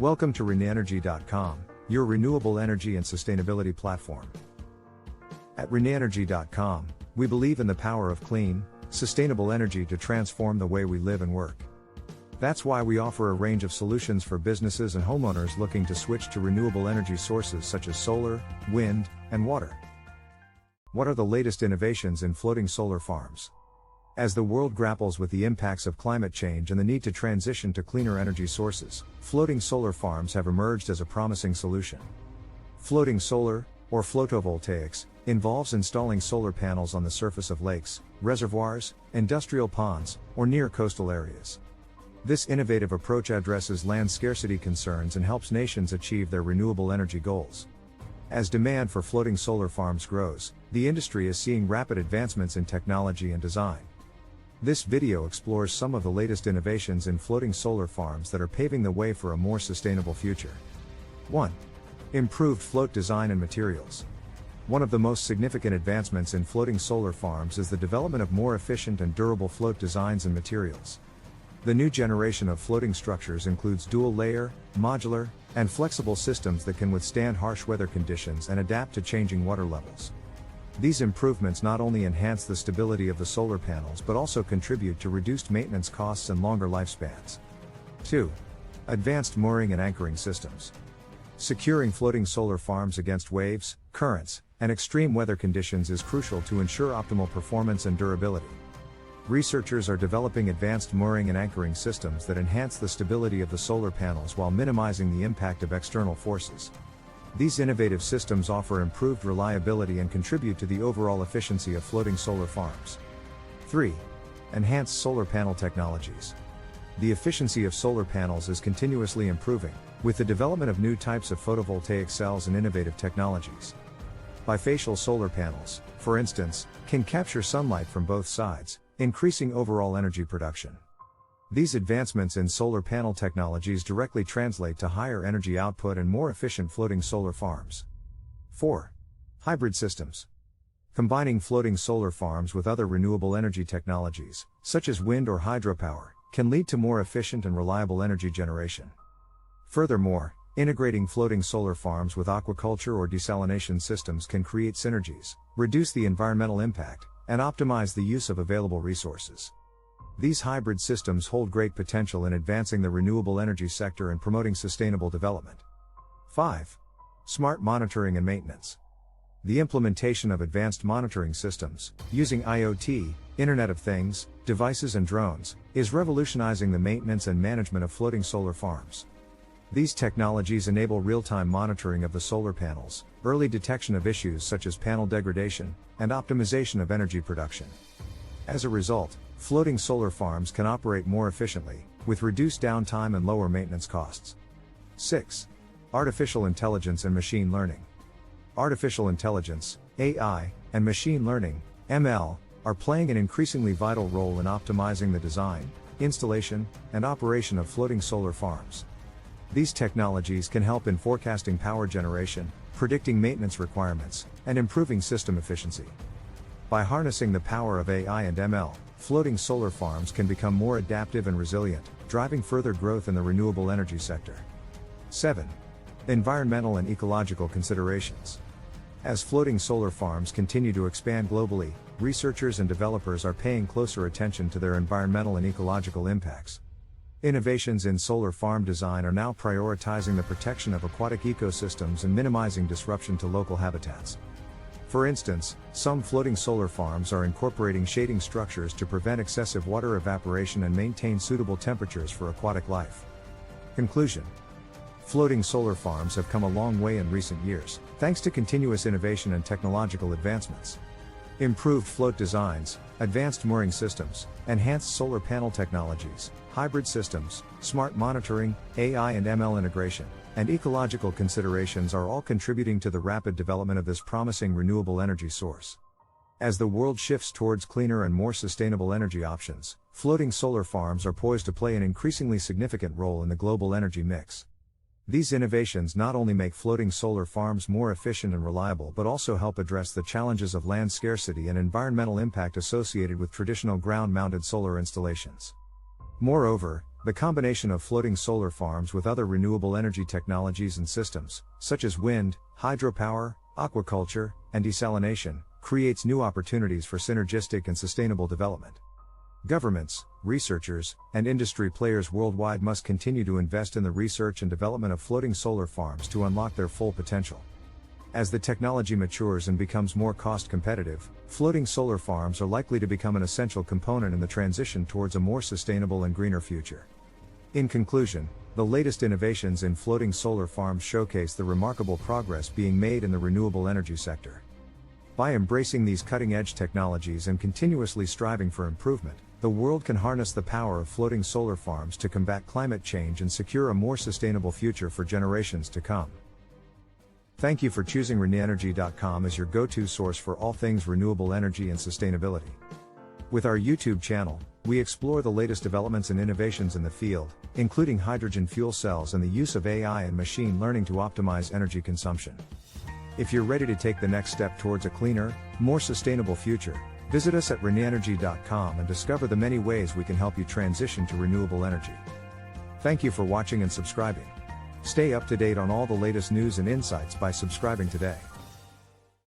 Welcome to RenewEnergy.com, your renewable energy and sustainability platform. At RenewEnergy.com, we believe in the power of clean, sustainable energy to transform the way we live and work. That's why we offer a range of solutions for businesses and homeowners looking to switch to renewable energy sources such as solar, wind, and water. What are the latest innovations in floating solar farms? As the world grapples with the impacts of climate change and the need to transition to cleaner energy sources, floating solar farms have emerged as a promising solution. Floating solar, or photovoltaics, involves installing solar panels on the surface of lakes, reservoirs, industrial ponds, or near coastal areas. This innovative approach addresses land scarcity concerns and helps nations achieve their renewable energy goals. As demand for floating solar farms grows, the industry is seeing rapid advancements in technology and design. This video explores some of the latest innovations in floating solar farms that are paving the way for a more sustainable future. 1. Improved float design and materials. One of the most significant advancements in floating solar farms is the development of more efficient and durable float designs and materials. The new generation of floating structures includes dual-layer, modular, and flexible systems that can withstand harsh weather conditions and adapt to changing water levels. These improvements not only enhance the stability of the solar panels but also contribute to reduced maintenance costs and longer lifespans. 2. Advanced mooring and anchoring systems. Securing floating solar farms against waves, currents, and extreme weather conditions is crucial to ensure optimal performance and durability. Researchers are developing advanced mooring and anchoring systems that enhance the stability of the solar panels while minimizing the impact of external forces. These innovative systems offer improved reliability and contribute to the overall efficiency of floating solar farms. 3. Enhanced solar panel technologies. The efficiency of solar panels is continuously improving, with the development of new types of photovoltaic cells and innovative technologies. Bifacial solar panels, for instance, can capture sunlight from both sides, increasing overall energy production. These advancements in solar panel technologies directly translate to higher energy output and more efficient floating solar farms. 4. Hybrid systems. Combining floating solar farms with other renewable energy technologies, such as wind or hydropower, can lead to more efficient and reliable energy generation. Furthermore, integrating floating solar farms with aquaculture or desalination systems can create synergies, reduce the environmental impact, and optimize the use of available resources. These hybrid systems hold great potential in advancing the renewable energy sector and promoting sustainable development. 5. Smart monitoring and maintenance. The implementation of advanced monitoring systems, using IoT, Internet of Things, devices and drones, is revolutionizing the maintenance and management of floating solar farms. These technologies enable real-time monitoring of the solar panels, early detection of issues such as panel degradation, and optimization of energy production. As a result, floating solar farms can operate more efficiently, with reduced downtime and lower maintenance costs. 6. Artificial intelligence and machine learning. Artificial intelligence, AI, and machine learning, ML, are playing an increasingly vital role in optimizing the design, installation, and operation of floating solar farms. These technologies can help in forecasting power generation, predicting maintenance requirements, and improving system efficiency. By harnessing the power of AI and ML, floating solar farms can become more adaptive and resilient, driving further growth in the renewable energy sector. 7. Environmental and ecological considerations. As floating solar farms continue to expand globally, researchers and developers are paying closer attention to their environmental and ecological impacts. Innovations in solar farm design are now prioritizing the protection of aquatic ecosystems and minimizing disruption to local habitats. For instance, some floating solar farms are incorporating shading structures to prevent excessive water evaporation and maintain suitable temperatures for aquatic life. Conclusion. Floating solar farms have come a long way in recent years, thanks to continuous innovation and technological advancements. Improved float designs, advanced mooring systems, enhanced solar panel technologies, hybrid systems, smart monitoring, AI and ML integration, and ecological considerations are all contributing to the rapid development of this promising renewable energy source. As the world shifts towards cleaner and more sustainable energy options, floating solar farms are poised to play an increasingly significant role in the global energy mix. These innovations not only make floating solar farms more efficient and reliable but also help address the challenges of land scarcity and environmental impact associated with traditional ground-mounted solar installations. Moreover, The combination of floating solar farms with other renewable energy technologies and systems, such as wind, hydropower, aquaculture, and desalination, creates new opportunities for synergistic and sustainable development. Governments, researchers, and industry players worldwide must continue to invest in the research and development of floating solar farms to unlock their full potential. As the technology matures and becomes more cost competitive, floating solar farms are likely to become an essential component in the transition towards a more sustainable and greener future. In conclusion, the latest innovations in floating solar farms showcase the remarkable progress being made in the renewable energy sector. By embracing these cutting-edge technologies and continuously striving for improvement, the world can harness the power of floating solar farms to combat climate change and secure a more sustainable future for generations to come. Thank you for choosing RenewEnergy.com as your go-to source for all things renewable energy and sustainability. With our YouTube channel, we explore the latest developments and innovations in the field, including hydrogen fuel cells and the use of AI and machine learning to optimize energy consumption. If you're ready to take the next step towards a cleaner, more sustainable future, visit us at RenewEnergy.com and discover the many ways we can help you transition to renewable energy. Thank you for watching and subscribing. Stay up to date on all the latest news and insights by subscribing today.